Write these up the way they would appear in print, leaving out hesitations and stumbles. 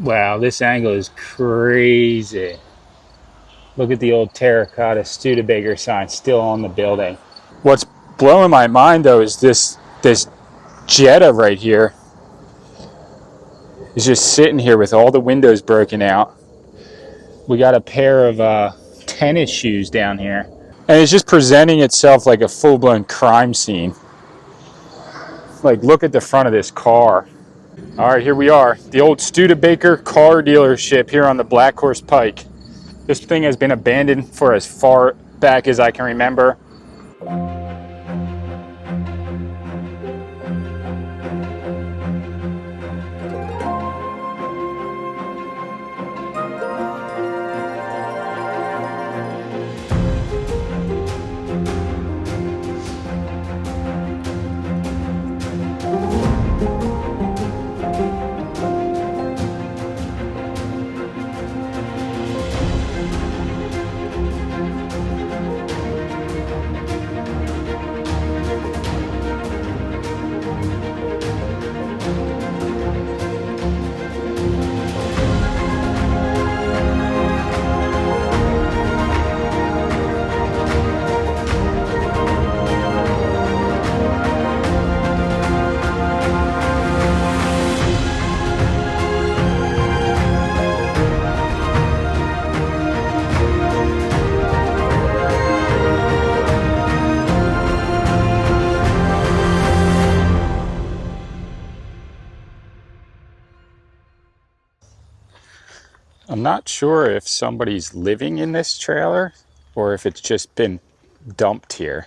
Wow, this angle is crazy. Look at the old terracotta Studebaker sign still on the building. What's blowing my mind though is this Jetta right here is just sitting here with all the windows broken out. We got a pair of tennis shoes down here. And it's just presenting itself like a full-blown crime scene. Like, look at the front of this car. All right, here we are. The old Studebaker car dealership here on the Black Horse Pike. This thing has been abandoned for as far back as I can remember. I'm not sure if somebody's living in this trailer or if it's just been dumped here,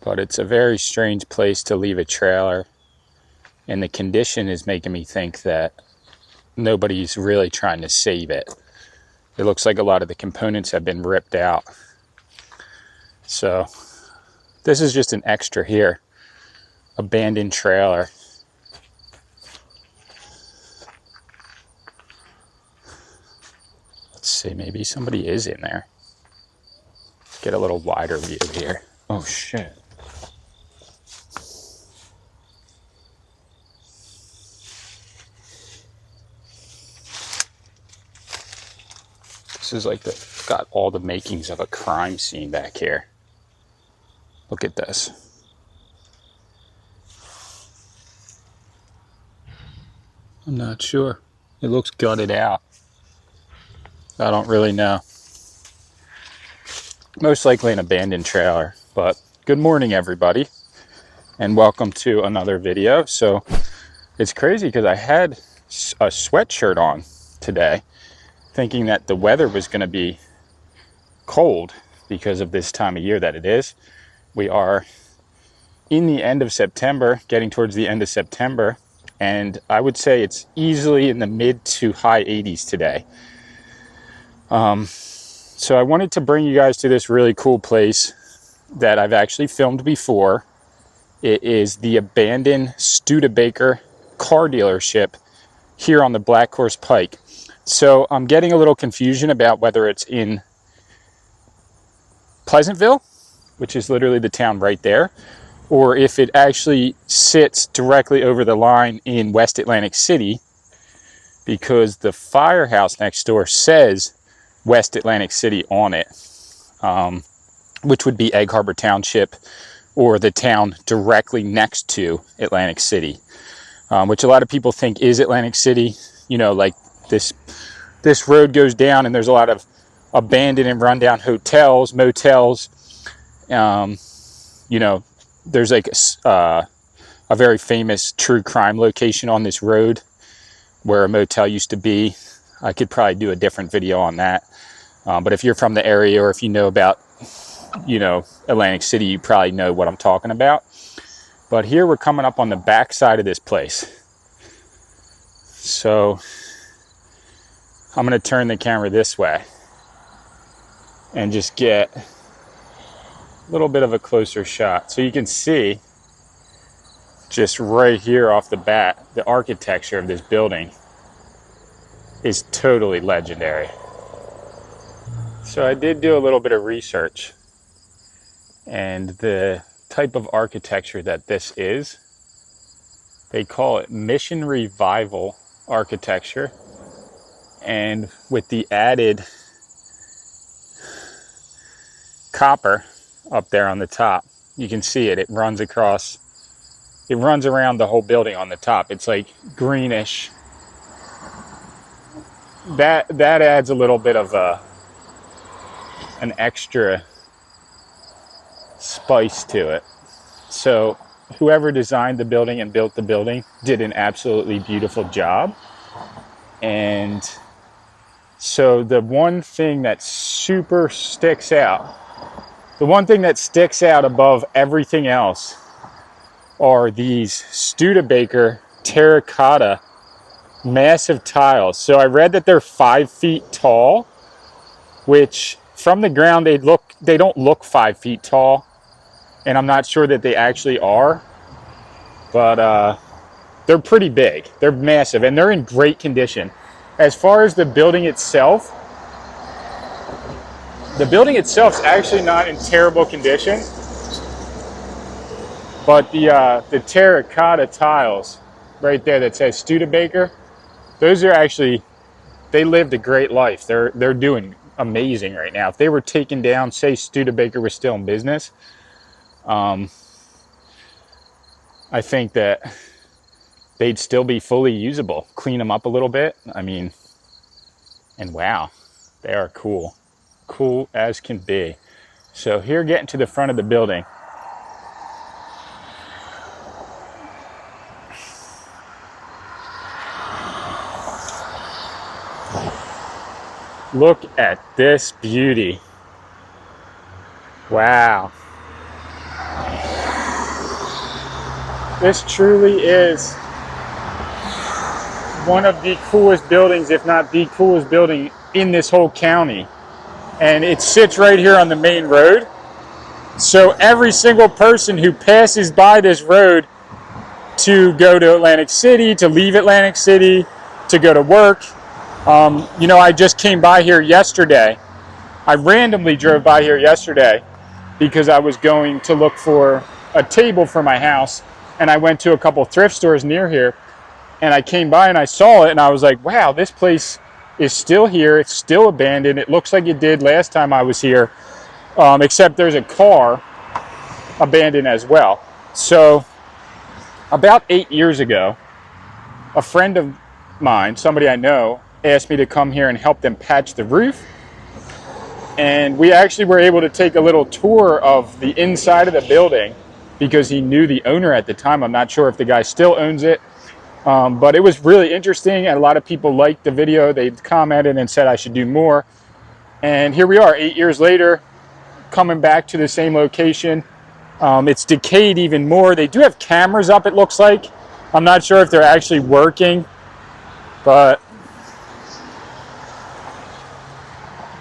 but it's a very strange place to leave a trailer, and the condition is making me think that nobody's really trying to save it. It looks like a lot of the components have been ripped out. So this is just an extra here. Abandoned trailer. Let's see, maybe somebody is in there. Get a little wider view here. Oh shit. This is like got all the makings of a crime scene back here. Look at this. I'm not sure. It looks gutted out. I don't really know. Most likely an abandoned trailer, but good morning everybody and welcome to another video. So it's crazy because I had a sweatshirt on today thinking that the weather was going to be cold because of this time of year that it is. We are in the end of September, getting towards the end of September, and I would say it's easily in the mid to high 80s today. So I wanted to bring you guys to this really cool place that I've actually filmed before. It is the Abandoned Studebaker car dealership here on the Black Horse Pike. So I'm getting a little confusion about whether it's in Pleasantville, which is literally the town right there, or if it actually sits directly over the line in West Atlantic City, because the firehouse next door says West Atlantic City on it, which would be Egg Harbor Township or the town directly next to Atlantic City, which a lot of people think is Atlantic City. You know, like this road goes down and there's a lot of abandoned and rundown hotels, motels. You know, there's like a very famous true crime location on this road where a motel used to be. I could probably do a different video on that. But if you're from the area or if you know about, you know, Atlantic City, you probably know what I'm talking about. But here we're coming up on the back side of this place. So I'm going to turn the camera this way and just get a little bit of a closer shot. So you can see just right here off the bat, the architecture of this building is totally legendary. So I did do a little bit of research, and the type of architecture that this is, they call it Mission Revival architecture. And with the added copper up there on the top, you can see it. It runs across, it runs around the whole building on the top. It's like greenish. That adds a little bit of an extra spice to it. So whoever designed the building and built the building did an absolutely beautiful job. And so the one thing that super sticks out, the one thing that sticks out above everything else are these Studebaker terracotta massive tiles. So I read that they're 5 feet tall, which from the ground they don't look 5 feet tall, and I'm not sure that they actually are, but they're pretty big. They're massive, and they're in great condition. As far as the building itself is actually not in terrible condition, but the terracotta tiles right there that says Studebaker, those are actually, they lived a great life. They're doing amazing right now. If they were taken down, say Studebaker was still in business, I think that they'd still be fully usable. Clean them up a little bit. I mean, and wow, they are cool. Cool as can be. So here, getting to the front of the building. Look at this beauty. Wow. This truly is one of the coolest buildings, if not the coolest building in this whole county. And it sits right here on the main road. So every single person who passes by this road to go to Atlantic City, to leave Atlantic City, to go to work, you know, I just came by here yesterday. I randomly drove by here yesterday because I was going to look for a table for my house, and I went to a couple thrift stores near here, and I came by and I saw it, and I was like, wow, this place is still here. It's still abandoned. It looks like it did last time I was here, except there's a car abandoned as well. So about 8 years ago, a friend of mine, somebody I know, asked me to come here and help them patch the roof. And we actually were able to take a little tour of the inside of the building because he knew the owner at the time. I'm not sure if the guy still owns it, but it was really interesting, and a lot of people liked the video. They commented and said I should do more. And here we are 8 years later, coming back to the same location. It's decayed even more. They do have cameras up, it looks like. I'm not sure if they're actually working, but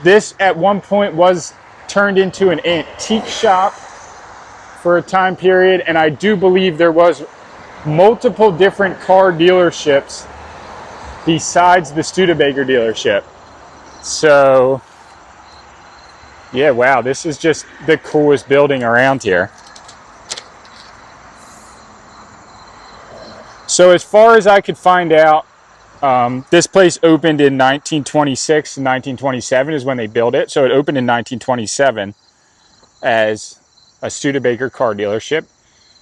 this at one point was turned into an antique shop for a time period, and I do believe there was multiple different car dealerships besides the Studebaker dealership. So yeah, wow, this is just the coolest building around here. So as far as I could find out, this place opened in 1926 and 1927 is when they built it. So it opened in 1927 as a Studebaker car dealership.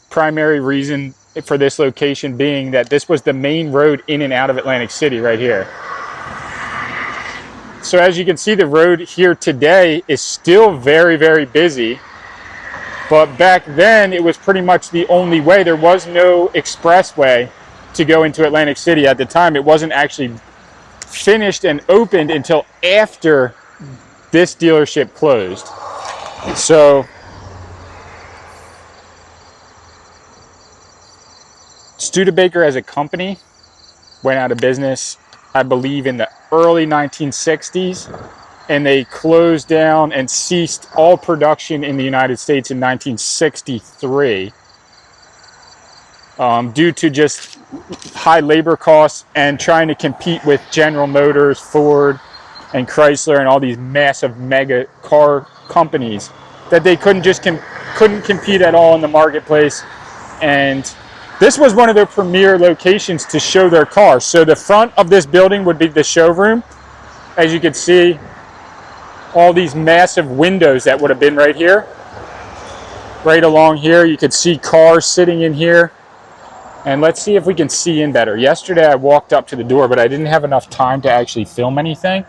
Primary reason for this location being that this was the main road in and out of Atlantic City right here. So as you can see, the road here today is still very, very busy. But back then, it was pretty much the only way. There was no expressway to go into Atlantic City at the time. It wasn't actually finished and opened until after this dealership closed. So Studebaker as a company went out of business, I believe, in the early 1960s, and they closed down and ceased all production in the United States in 1963 due to just high labor costs and trying to compete with General Motors, Ford, and Chrysler and all these massive mega car companies that they couldn't compete at all in the marketplace. And this was one of their premier locations to show their cars. So the front of this building would be the showroom, as you can see, all these massive windows that would have been right here. Right along here, you could see cars sitting in here. And let's see if we can see in better. Yesterday I walked up to the door, but I didn't have enough time to actually film anything.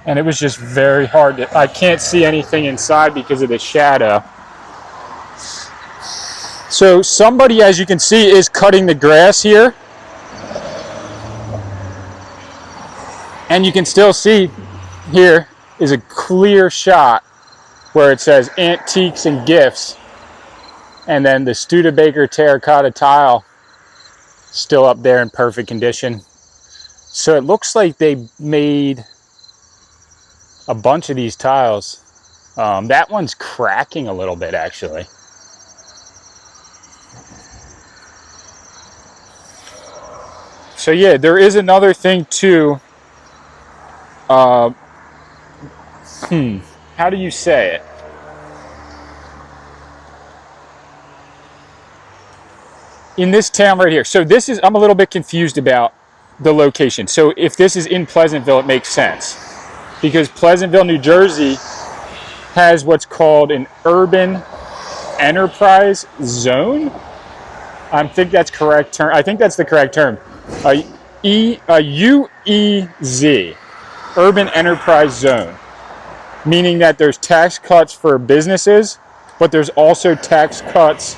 And it was just very hard to, I can't see anything inside because of the shadow. So somebody, as you can see, is cutting the grass here. And you can still see here is a clear shot where it says antiques and gifts. And then the Studebaker terracotta tile still up there in perfect condition. So it looks like they made a bunch of these tiles. That one's cracking a little bit, actually. So yeah, there is another thing too. How do you say it? In this town right here. So this is, I'm a little bit confused about the location. So if this is in Pleasantville, it makes sense. Because Pleasantville, New Jersey has what's called an urban enterprise zone. I think that's correct term. I think that's the correct term. UEZ, urban enterprise zone. Meaning that there's tax cuts for businesses, but there's also tax cuts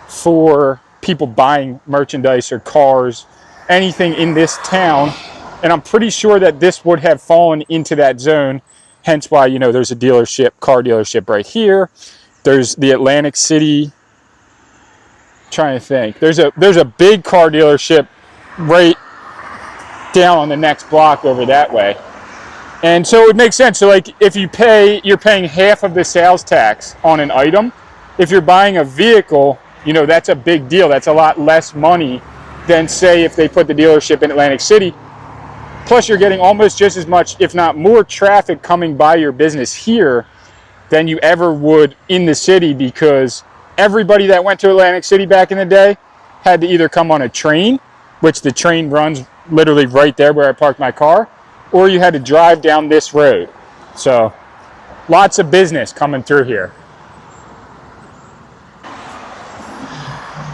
for people buying merchandise or cars, anything in this town. And I'm pretty sure that this would have fallen into that zone, hence why, you know, there's a dealership, car dealership right here. There's the Atlantic City, trying to think. There's a big car dealership right down on the next block over that way. And so it makes sense. So like if you pay, you're paying half of the sales tax on an item. If you're buying a vehicle, you know, that's a big deal. That's a lot less money than, say, if they put the dealership in Atlantic City. Plus, you're getting almost just as much, if not more, traffic coming by your business here than you ever would in the city, because everybody that went to Atlantic City back in the day had to either come on a train, which the train runs literally right there where I parked my car, or you had to drive down this road. So, lots of business coming through here.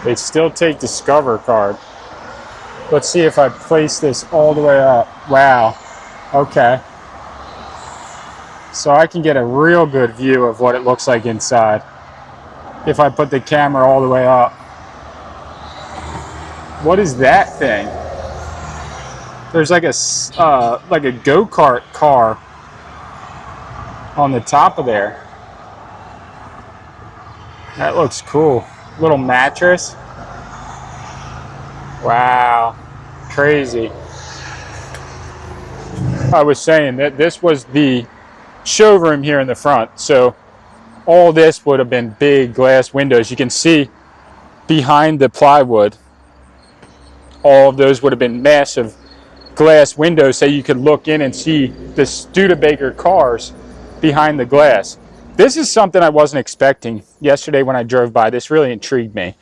They still take Discover card. Let's see if I place this all the way up. Wow. Okay. So I can get a real good view of what it looks like inside if I put the camera all the way up. What is that thing? There's like a go-kart car on the top of there. That looks cool. Little mattress. Wow, crazy. I was saying that this was the showroom here in the front, so all this would have been big glass windows. You can see behind the plywood, all of those would have been massive glass windows, so you could look in and see the Studebaker cars behind the glass. This is something I wasn't expecting yesterday when I drove by. This really intrigued me.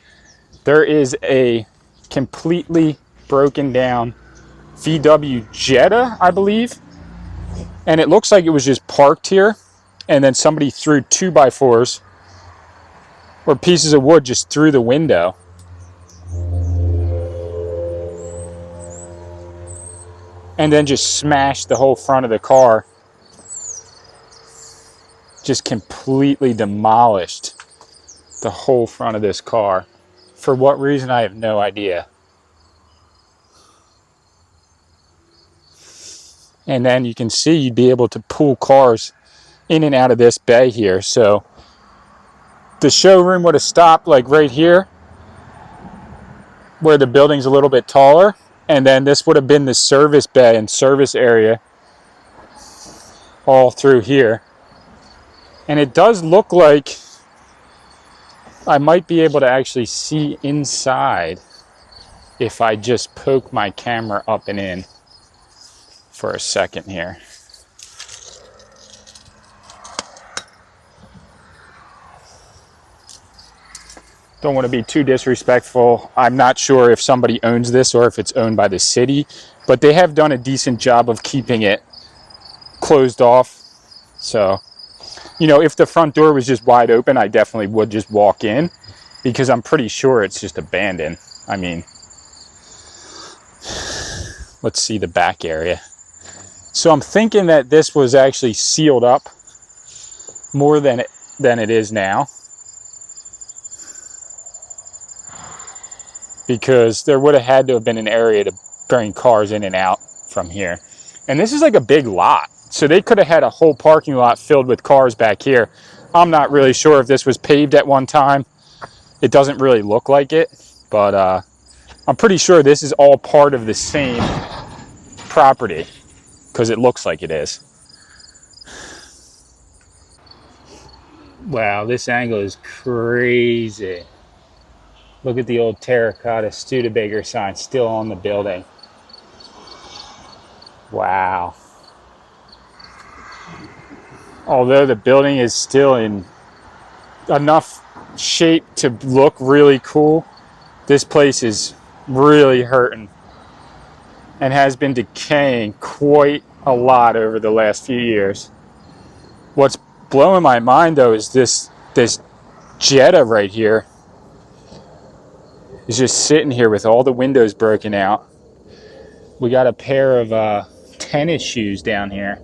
There is a completely broken down VW Jetta, I believe. And it looks like it was just parked here, and then somebody threw 2x4s or pieces of wood just through the window. And then just smashed the whole front of the car. Just completely demolished the whole front of this car. For what reason, I have no idea. And then you can see you'd be able to pull cars in and out of this bay here. So the showroom would have stopped like right here, where the building's a little bit taller. And then this would have been the service bay and service area all through here. And it does look like I might be able to actually see inside if I just poke my camera up and in for a second here. Don't want to be too disrespectful. I'm not sure if somebody owns this or if it's owned by the city, but they have done a decent job of keeping it closed off. So, you know, if the front door was just wide open, I definitely would just walk in, because I'm pretty sure it's just abandoned. I mean, let's see the back area. So I'm thinking that this was actually sealed up more than it is now, because there would have had to have been an area to bring cars in and out from here. And this is like a big lot, so they could have had a whole parking lot filled with cars back here. I'm not really sure if this was paved at one time. It doesn't really look like it, but I'm pretty sure this is all part of the same property, because it looks like it is. Wow, this angle is crazy. Look at the old terracotta Studebaker sign still on the building. Wow. Although the building is still in enough shape to look really cool, this place is really hurting and has been decaying quite a lot over the last few years. What's blowing my mind though is this Jetta right here is just sitting here with all the windows broken out. We got a pair of tennis shoes down here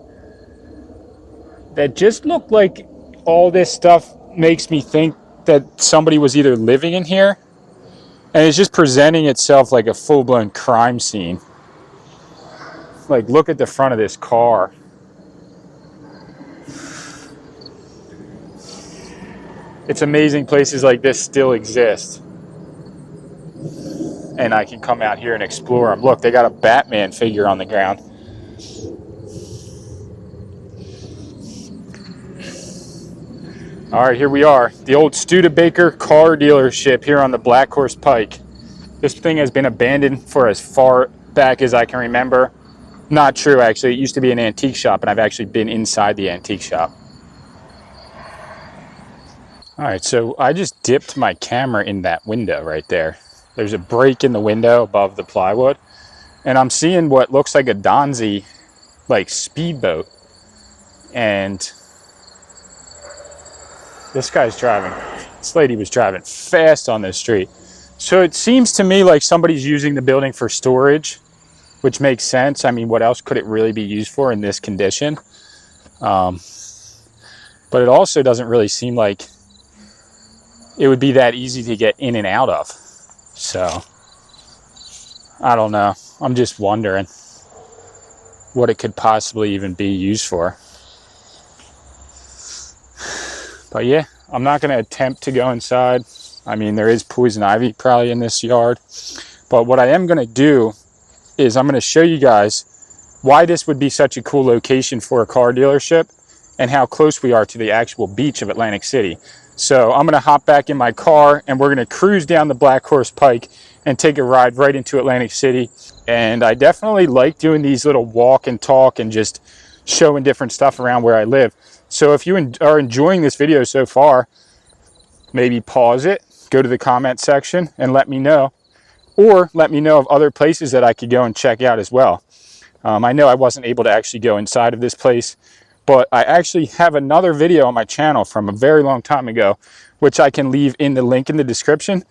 that just look like all this stuff makes me think that somebody was either living in here, and it's just presenting itself like a full-blown crime scene. Like, look at the front of this car. It's amazing places like this still exist, and I can come out here and explore them. Look, they got a Batman figure on the ground. All right, here we are. The old Studebaker car dealership here on the Black Horse Pike. This thing has been abandoned for as far back as I can remember. Not true, actually. It used to be an antique shop, and I've actually been inside the antique shop. All right, so I just dipped my camera in that window right there. There's a break in the window above the plywood, and I'm seeing what looks like a Donzi, like, speedboat. And this lady was driving fast on this street. So it seems to me like somebody's using the building for storage, which makes sense. I mean, what else could it really be used for in this condition? But it also doesn't really seem like it would be that easy to get in and out of. So, I don't know. I'm just wondering what it could possibly even be used for. But yeah, I'm not going to attempt to go inside. I mean, there is poison ivy probably in this yard. But what I am going to do is I'm going to show you guys why this would be such a cool location for a car dealership and how close we are to the actual beach of Atlantic City. So I'm going to hop back in my car and we're going to cruise down the Black Horse Pike and take a ride right into Atlantic City. And I definitely like doing these little walk and talk and just showing different stuff around where I live. So if you are enjoying this video so far, maybe pause it, go to the comment section and let me know. Or let me know of other places that I could go and check out as well. I know I wasn't able to actually go inside of this place, but I actually have another video on my channel from a very long time ago, which I can leave in the link in the description,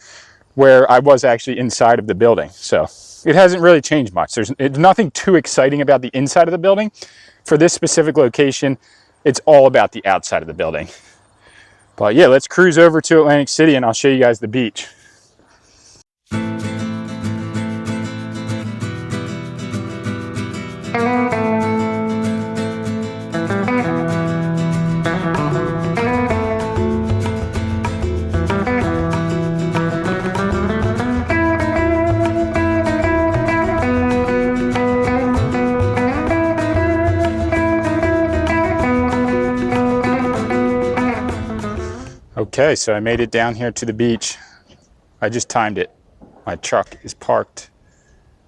where I was actually inside of the building. So it hasn't really changed much. There's nothing too exciting about the inside of the building. For this specific location, it's all about the outside of the building. But yeah, let's cruise over to Atlantic City and I'll show you guys the beach. Okay, so I made it down here to the beach. I just timed it. My truck is parked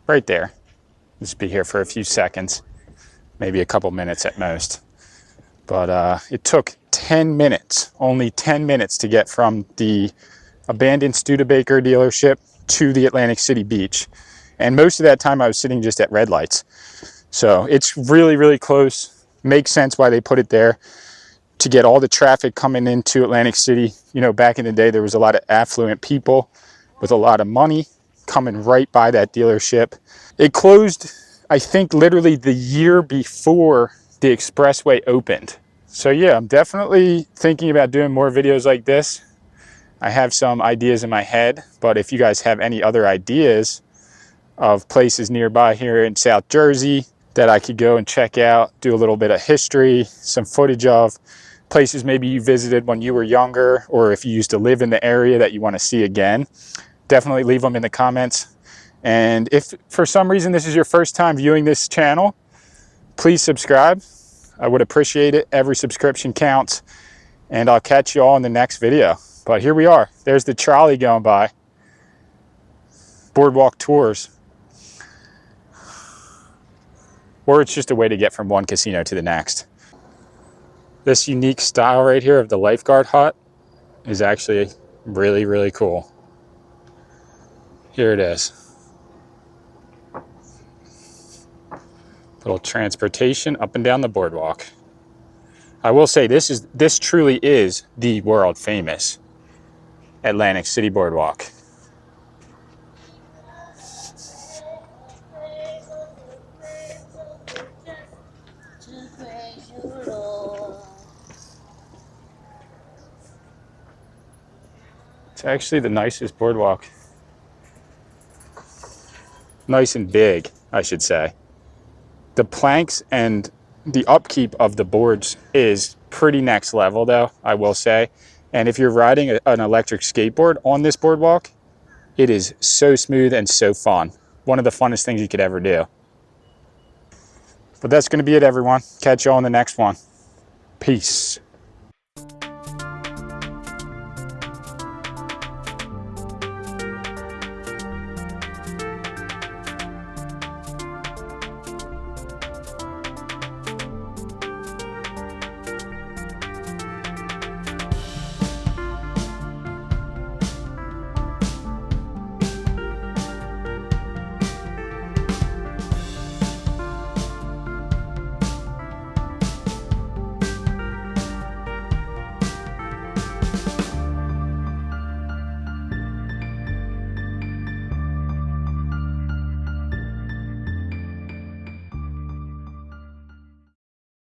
right there. Just be here for a few seconds, maybe a couple minutes at most. But it took 10 minutes, only 10 minutes to get from the Abandoned Studebaker dealership to the Atlantic City beach. And most of that time I was sitting just at red lights. So it's really, really close. Makes sense why they put it there, to get all the traffic coming into Atlantic City. You know, back in the day, there was a lot of affluent people with a lot of money coming right by that dealership. It closed, I think, literally the year before the expressway opened. So yeah, I'm definitely thinking about doing more videos like this. I have some ideas in my head, but if you guys have any other ideas of places nearby here in South Jersey that I could go and check out, do a little bit of history, some footage of places maybe you visited when you were younger, or if you used to live in the area that you want to see again, definitely leave them in the comments. And if for some reason this is your first time viewing this channel, please subscribe. I would appreciate it. Every subscription counts. And I'll catch you all in the next video. But here we are. There's the trolley going by. Boardwalk tours. Or it's just a way to get from one casino to the next. This unique style right here of the lifeguard hut is actually really, really cool. Here it is. Little transportation up and down the boardwalk. I will say this truly is the world famous Atlantic City Boardwalk. It's actually the nicest boardwalk. Nice and big, I should say. The planks and the upkeep of the boards is pretty next level though, I will say. And if you're riding an electric skateboard on this boardwalk, it is so smooth and so fun. One of the funnest things you could ever do. But that's going to be it, everyone. Catch you all in the next one. Peace.